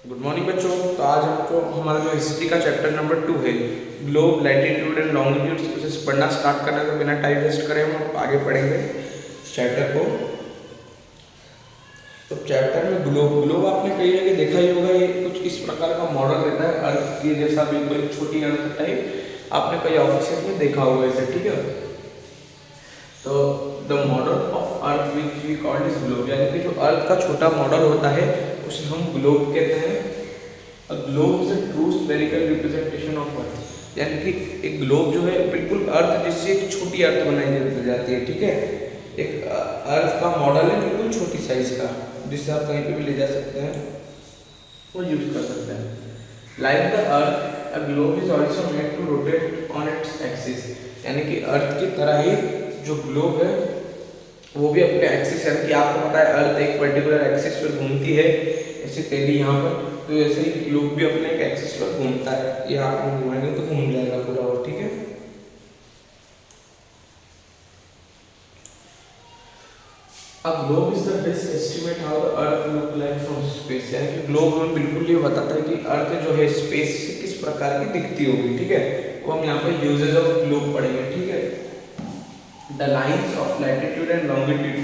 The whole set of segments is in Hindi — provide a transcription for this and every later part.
गुड मॉर्निंग बच्चों। तो आज हमको हमारा जो हिस्ट्री का चैप्टर नंबर 2 है, ग्लोब लैटिट्यूड एंड लॉन्गिट्यूड, उसे पढ़ना स्टार्ट करना। तो बिना टाइम वेस्ट करे हम आगे पढ़ेंगे चैप्टर को। तो चैप्टर में ग्लोब ग्लोब आपने कई जगह देखा ही होगा। ये कुछ इस प्रकार का मॉडल रहता है अर्थ के जैसा, बिल्कुल छोटी अर्थ टाइप। आपने कई ऑफिस में देखा होगा इसे, ठीक है। तो the model of earth which we called is globe, यानी कि जो अर्थ का छोटा मॉडल होता है उसे हम ग्लोब कहते हैं। अ globe is a true spherical representation of earth, यानी कि एक ग्लोब जो है बिल्कुल अर्थ जिससे एक छोटी अर्थ बनाई जाती है, ठीक है। एक अर्थ का मॉडल है बिल्कुल छोटी साइज का, जिससे आप कहीं पे भी ले जा सकते हैं, वो यूज कर सकते हैं। Like the earth a globe is also made to rotate on its axis, यानी कि अर्थ की तरह ही जो ग्लोब है वो भी अपने एक्सिस, यानी कि आपको पता है अर्थ एक पर्टिकुलर एक्सिस पर घूमती है, ऐसे टेढ़ी यहाँ पर, तो ऐसे ही ग्लोब भी अपने एक एक्सिस पर घूमता है। ये आप घुमाएंगे तो घूम जाएगा पूरा, और ठीक है। अब globe is the best estimate how the earth look like from space, यानी कि ग्लोब हमें बिल्कुल ये बताता है कि अर्थ जो है स्पेस से किस प्रकार की दिखती होगी, ठीक है। वो हम यहाँ पर यूजेज ऑफ ग्लोब पढ़ेंगे, ठीक है। The lines of latitude and longitude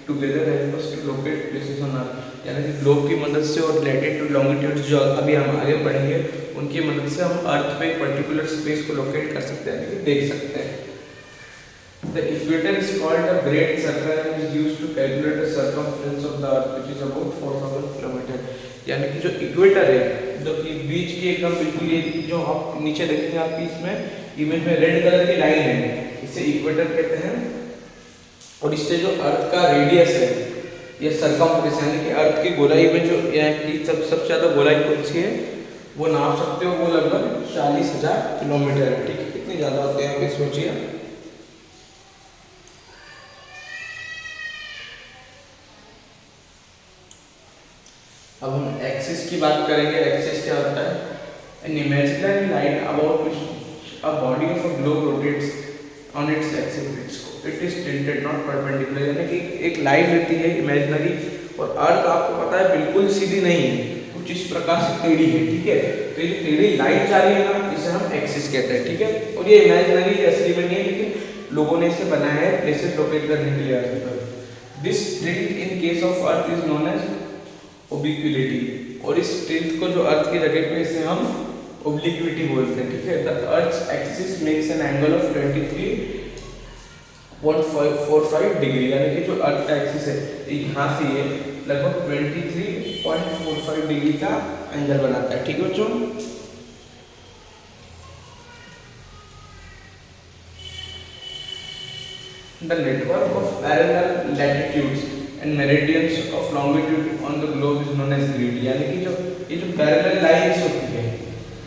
together help us to locate places on Earth, यानी कि ग्लोब की मदद से और लैटिट्यूड लॉन्गिट्यूड जो अभी हम आगे पढ़ेंगे उनकी मदद से हम अर्थ पे एक पर्टिकुलर स्पेस को लोकेट कर सकते हैं, यानी कि देख सकते हैं। The equator is called the great circle and is used to calculate the circumference of the Earth, which is about 4000 kilometre, यानी कि जो इक्वेटर है, जो कि बीच की एकदम बिल्कुल ये जो आप नीचे देखेंगे आपकी इसमें इमेज में रेड कलर की लाइन है, इसे इक्वेटर कहते हैं। और इससे जो अर्थ का रेडियस है या सरकमफ्रेंस, यानी कि अर्थ की गोलाई में जो की सबसे ज़्यादा गोलाई कौन सी है वो नाप सकते हो, वो लगभग 40,000 किलोमीटर है, ठीक है। कितने ज़्यादा होते हैं आप सोचिए। अब हम एक्सिस की बात करेंगे। एक्सिस क्या होता है? An imaginary line about which a body of a globe rotates on its axis, it is tilted not perpendicular, यानी कि एक लाइन रहती है इमेजिनरी, और अर्थ आपको पता है बिल्कुल सीधी नहीं है, कुछ इस प्रकार से टेढ़ी है, ठीक है। तो ये टेढ़ी लाइन जा रही है ना, इसे हम एक्सिस कहते हैं, ठीक है। और ये इमेजिनरी असली में नहीं है, लेकिन लोगों ने इसे बनाया है प्लेसेस लोकेट करने के लिए अर्थ पर। This tilt in case of earth is known as obliquity, और इस टिल्ट को जो अर्थ की जगह पे इसे हम ओब्लिक्विटी बोलते हैं, ठीक है। The earth axis makes an angle of 23.45 degree, यानी कि जो अर्थ का एक्सिस है यहाँ से ये लगभग 23.45 डिग्री का एंगल बनाता है, ठीक है बच्चों। The network of parallel latitudes and meridians of longitude on the globe is known as grid, यानी कि जो ये जो पैरेलल लाइंस होती है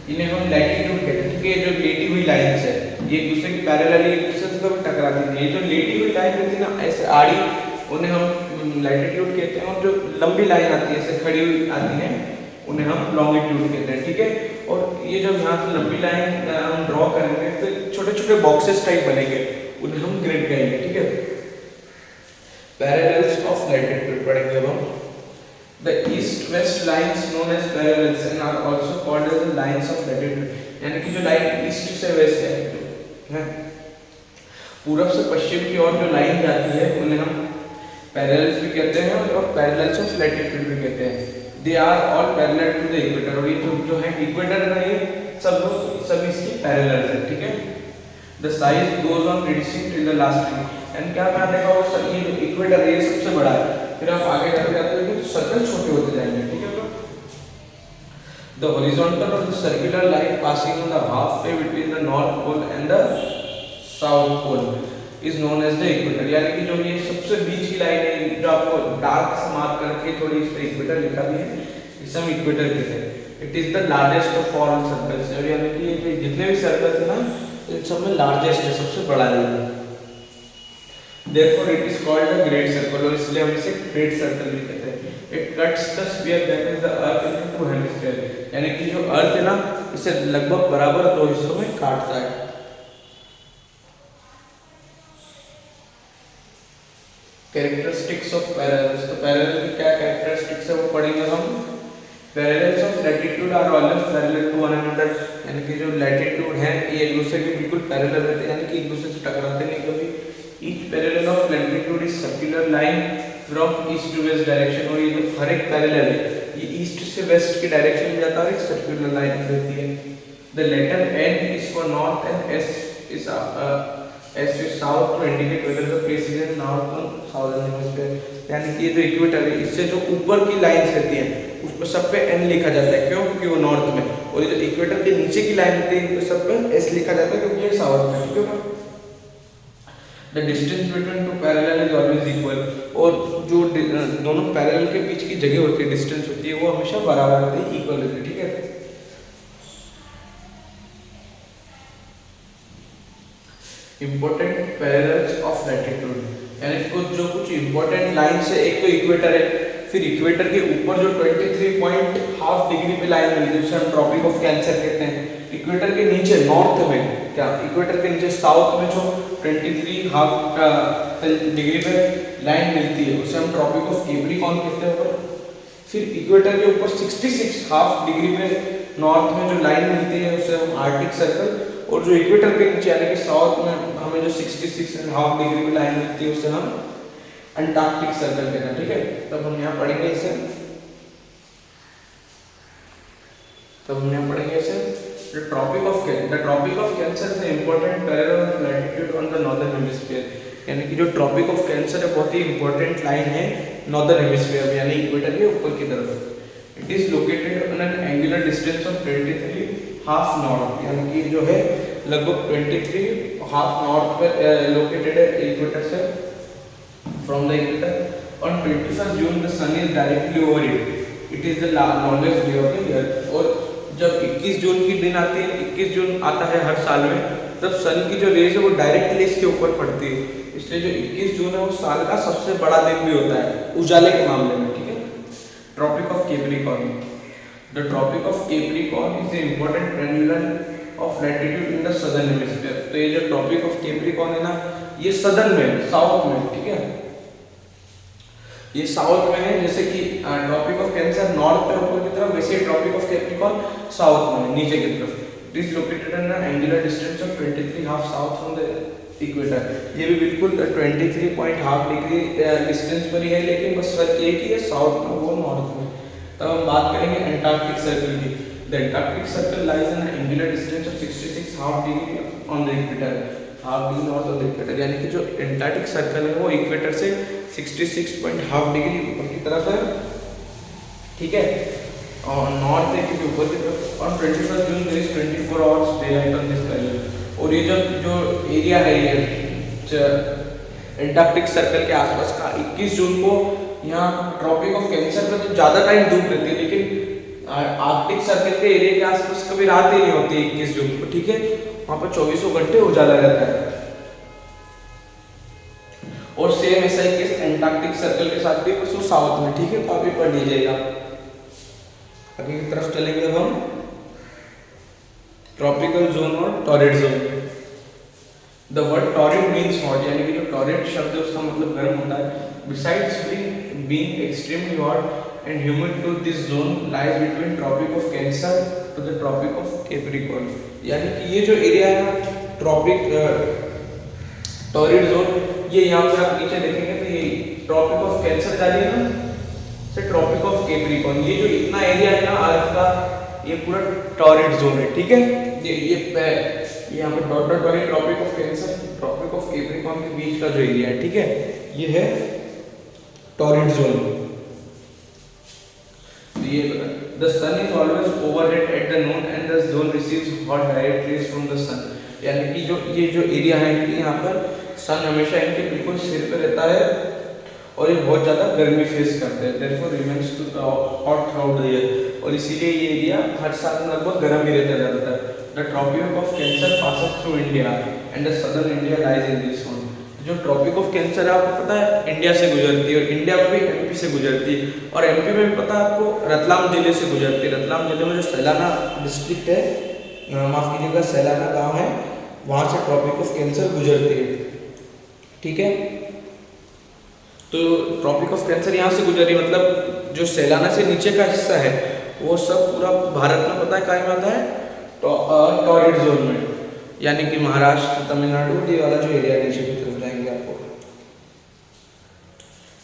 इन्हें हम लैटिट्यूड कहते हैं, ठीक है। जो लेटी हुई लाइंस है ये एक दूसरे की पैरेलल एक दूसरे से कभी टकराती नहीं है। जो लेटी हुई लाइन रहती है ना ऐसे आड़ी, उन्हें हम लैटिट्यूड कहते हैं, और जो लंबी लाइन आती है ऐसे खड़ी हुई आती है उन्हें हम लॉन्गिट्यूड कहते हैं, ठीक है। और ये जब यहाँ से लंबी लाइन हम ड्रॉ करेंगे तो छोटे छोटे बॉक्सेस टाइप बनेंगे, उन्हें हम ग्रिड कहेंगे, ठीक है। पैरेलल्स ऑफ लैटिट्यूड पढ़ेंगे अब हम। The east-west lines known as parallels and are also called as the lines of latitude, यानी कि जो लाइन ईस्ट से वेस्ट है, पूरब से पश्चिम की ओर जो लाइन जाती है उन्हें हम पैरेलल्स भी कहते हैं और पैरेलल्स ऑफ लैटिट्यूड भी कहते हैं। They are all parallel to the equator, और ये जो है इक्वेटर है ये सब इसकी पैरेलल है, ठीक है। The size goes on reducing till the last tree, and क्या ध्यान रखा वो सब, ये जो इक्वेटर है ये सबसे बड़ा है, फिर आप आगे जाते जाते हैं तो सर्कल छोटे होते जाएंगे, ठीक है। द हॉरिजॉन्टल और the circular line passing on the half way between the north pole and the south pole is known as the equator, यानी कि जो ये सबसे बीच की लाइन है जो आपको डार्क से मार्क करके थोड़ी इस पे इक्वेटर लिखा भी है, इसे हम इक्वेटर कहते हैं। It is the largest of all circles, यानी कि जितने भी सर्कल्स है ना इन सब में लार्जेस्ट है, सबसे बड़ा है। Therefore it is called a great circle, और इसलिए हम इसे ग्रेट सर्कल भी कहते हैं। It cuts the sphere that is the earth into two hemispheres, यानी कि जो अर्थ है ना इसे लगभग बराबर दो हिस्सों में काटता है। कैरेक्टरिस्टिक्स ऑफ पैरेलल्स, तो पैरेलल की क्या कैरेक्टरिस्टिक्स है वो पढ़ेंगे हम। Parallels of latitude are always parallel to one another, यानी कि जो लैटिट्यूड है ये एक दूसरे के बिल्कुल पैरेलल रहते हैं, यानी कि एक दूसरे से टकराते नहीं कभी। Each parallel of latitude is circular line from east to west direction, और ये जो हर एक पैरेलल है ये ईस्ट से वेस्ट की डायरेक्शन में जाता है, एक सर्कुलर लाइन रहती है। The letter N is for north and S is south to indicate whether the place is in north और साउदर्न हेमिस्फीयर, यानी कि ये जो इक्वेटर है इससे जो ऊपर की लाइंस रहती हैं उस पर सब पे एन लिखा जाता है, क्यों? क्योंकि वो नॉर्थ में, और ये जो इक्वेटर के नीचे की लाइन रहती है इन पे सब पे एस लिखा जाता है क्योंकि ये साउथ में, ठीक है। The distance between two parallel is always equal, और जो दोनों पैरेलल के बीच की जगह होती है, डिस्टेंस होती है, वो हमेशा बराबर रहती है, इक्वल रहती है, ठीक है। इंपॉर्टेंट पैरेलल्स ऑफ लैटिट्यूड, यानी कुछ जो कुछ इंपॉर्टेंट लाइन से, एक तो इक्वेटर है, फिर इक्वेटर के ऊपर जो 23.5 डिग्री पे लाइन मिली जिसे हम ट्रॉपिक ऑफ कैंसर कहते हैं, इक्वेटर के नीचे नॉर्थ में, क्या इक्वेटर के नीचे साउथ में जो 23.5 डिग्री पे लाइन मिलती है उसे हम ट्रॉपिक ऑफ कैप्रिकॉर्न कहते हैं ऊपर। फिर इक्वेटर के ऊपर 66.5 डिग्री पे नॉर्थ में जो लाइन मिलती है उसे हम आर्कटिक सर्कल, और जो इक्वेटर के नीचे यानी कि साउथ में हमें जो 66.5 डिग्री पे लाइन मिलती है उसे हम अंटार्कटिक सर्कल कहते हैं, ठीक है। तब हम यहाँ पढ़ेंगे इसे, the tropic of cancer is an important parallel of latitude on the northern hemisphere, यानी कि जो ट्रॉपिक ऑफ कैंसर है बहुत ही इंपॉर्टेंट लाइन है नॉर्दर्न हेमिस्फीयर में, यानी इक्वेटर के ऊपर की तरफ। It is located on an angular distance of 23.5 north, यानी कि जो है लगभग 23.5 नॉर्थ पर लोकेटेड है इक्वेटर से, from the equator. On 21st June the sun is directly over it. It is the longest day of the year. और जब 21 जून की दिन आती है, 21 जून आता है हर साल में, तब सन की जो रेज है वो डायरेक्टली इसके ऊपर पड़ती है, इसलिए जो 21 जून है वो साल का सबसे बड़ा दिन भी होता है उजाले के मामले में, ठीक है। Tropic of Capricorn, the tropic of Capricorn is a important peninsula of latitude in the southern hemisphere. तो ये जो ट्रॉपिक ऑफ कैप्रिकॉर्न है ना, ये सदर्न में, साउथ में, ठीक है, ये साउथ में है। जैसे कि ट्रॉपिक ऑफ कैंसर नॉर्थ पे ऊपर की तरफ, वैसे ट्रॉपिक ऑफ कैप्रिकॉर्न साउथ में नीचे की तरफ। It is located at N angular distance of 23.5 south from the equator. ये भी बिल्कुल 23.5 डिग्री डिस्टेंस पर ही है, लेकिन बस फर्क ये कि ये साउथ में, वो नॉर्थ में। तब हम बात करेंगे अंटार्कटिक सर्कल की। The Antarctic circle lies N angular distance of 66.5 degree on the equator, half degree north of the equator, यानी कि जो अंटार्कटिक सर्कल है वो इक्वेटर से 66.5 डिग्री ऊपर की तरफ है, ठीक है, और नॉर्थ है क्योंकि ऊपर की तरफ। On 21st June there is 24 hours day light on this parallel. और ये जो एरिया है ये अंटार्कटिक सर्कल के आसपास का, 21 जून को यहाँ ट्रॉपिक ऑफ कैंसर में तो ज़्यादा टाइम धूप रहती है, लेकिन आर्कटिक सर्कल के एरिया के आसपास कभी रात ही नहीं होती 21 जून को, ठीक है, वहाँ पर 24 घंटे उजाला रहता है। और सेम ऐसा ही केस अंटार्कटिक सर्कल के साथ भी, बस वो साउथ में, ठीक है, तो आप ये पढ़ लीजिएगा। आगे की तरफ चलेंगे अब हम ट्रॉपिकल जोन और torrid zone. The word torrid means hot, यानी कि जो टॉरिड शब्द है उसका मतलब गर्म होता है। Besides being extremely hot and humid to this zone lies between tropic of Cancer to the tropic of Capricorn, यानी कि ये जो एरिया है ना ट्रॉपिक टॉरिड जोन, ये यहाँ पे आप नीचे देखेंगे तो ये ट्रॉपिक ऑफ कैंसर जा रही है ना से ट्रॉपिक ऑफ कैप्रिकॉर्न, ये जो इतना एरिया है ना अर्थ का, ये पूरा टॉरिड जोन है, ठीक है। ये यहाँ पे डॉट डॉट वाली tropic of Cancer, tropic of Capricorn के बीच का जो एरिया है, ठीक है, ये है टॉरिड जोन। ये the sun is always overhead at the noon and the zone receives hot direct rays from the sun, यानी कि जो ये जो एरिया है यहाँ पर सन हमेशा इनके बिल्कुल सिर पे रहता है और ये बहुत ज़्यादा गर्मी फेस करते हैं, therefore remains too hot through the year, और इसीलिए ये एरिया हर साल में लगभग गर्म ही रहता जाता है। The tropic of Cancer passes through India and the southern India lies in this zone. जो ट्रॉपिक ऑफ कैंसर है आपको पता है इंडिया से गुजरती है, और इंडिया में भी एमपी से गुजरती है, और एमपी में भी पता है आपको रतलाम जिले से गुजरती है। रतलाम जिले में जो सैलाना डिस्ट्रिक्ट है, माफ कीजिएगा सैलाना गाँव है, वहाँ से ट्रॉपिक ऑफ कैंसर गुजरती है, ठीक है। तो ट्रॉपिक ऑफ कैंसर यहाँ से गुजरी, मतलब जो सैलाना से नीचे का हिस्सा है वो सब पूरा भारत में पता है कहाँ में आता है, तो टॉरिड जोन में, यानी कि महाराष्ट्र, तमिलनाडु, ये वाला जो एरिया है नीचे की तरफ जाएंगे आपको।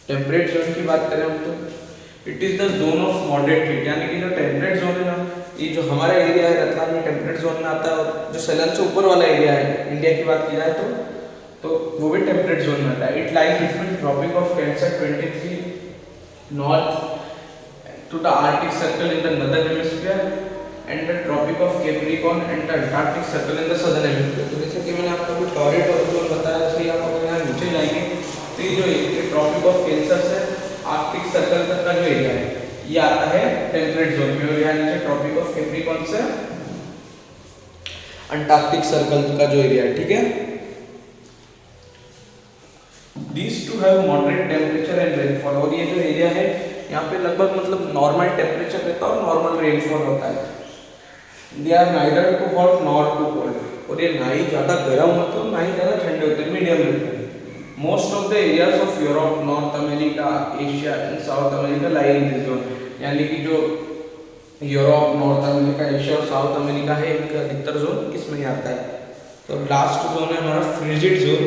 टेम्परेट जोन की बात करें हम तो it is the zone of moderate heat, यानी कि जो टेम्परेट जोन है ना, ये जो हमारा एरिया है रतलाम में टेम्परेट जोन में आता है, और जो सैलन से ऊपर वाला एरिया है इंडिया की बात की जाए तो वो भी टेम्परेट जोन में आता है। It lies between tropic of Cancer 23 north to the Arctic circle in the northern hemisphere and the tropic of Capricorn and the Antarctic circle in the southern hemisphere. तो जैसे कि मैंने आपको कुछ टॉरिड जोन बताया, जैसे ही आप यहाँ नीचे जाएंगे तो ये जो ट्रॉपिक ऑफ कैंसर से आर्कटिक सर्कल तक का जो एरिया है ये आता है टेम्परेट जोन में, और यहाँ नीचे ट्रॉपिक ऑफ कैप्रिकॉर्न से अंटार्कटिक सर्कल का जो एरिया है, ठीक है। These two have moderate temperature and rainfall, और ये जो एरिया है यहाँ पे लगभग मतलब नॉर्मल टेम्परेचर रहता है और नॉर्मल रेनफॉल होता है। They are neither too hot nor too cold, और ये ना ही ज़्यादा गर्म होते हैं ना ही ज़्यादा ठंडे होते हैं, मीडियम रहते हैं। Most of the areas of Europe, North America, Asia and South America lie in this zone, यानी कि जो यूरोप, नॉर्थ अमेरिका, एशिया और साउथ अमेरिका है इनका अधिकतर जोन इसमें ही आता है। तो लास्ट जोन है हमारा frigid zone,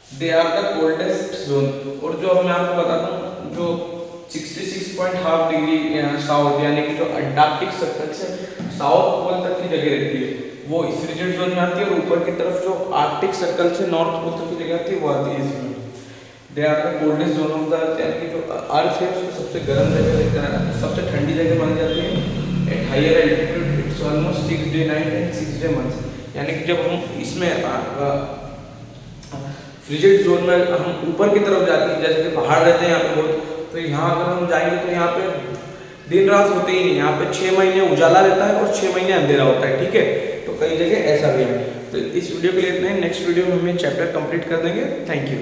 they are the coldest zone, और जो मैं आपको बताता हूँ जो 66.5 डिग्री साउथ, यानी कि जो अंटार्कटिक सर्कल से साउथ पोल तक की जगह रहती है वो इस फ्रिजिड जोन में आती है, और ऊपर की तरफ जो आर्कटिक सर्कल से नॉर्थ पोल तक की जगह आती है वो आती है इसमें। They are the coldest zone of the earth, यानी कि जो अर्थ है उसको सबसे गर्म जगह, सबसे ठंडी जगह मानी जाती है। At higher altitude it's almost 6 day night and 6 day months, यानी कि जब हम इसमें फ्रिजिड जोन में हम ऊपर की तरफ जाते हैं, जैसे कि पहाड़ रहते हैं यहाँ पे बहुत, तो यहाँ अगर हम जाएंगे तो यहाँ पे दिन रात होते ही नहीं, यहाँ पे 6 महीने उजाला रहता है और 6 महीने अंधेरा होता है, ठीक है। तो कई जगह ऐसा भी है। तो इस वीडियो के लिए इतना ही, नेक्स्ट वीडियो में हम ये चैप्टर कंप्लीट कर देंगे। Thank you.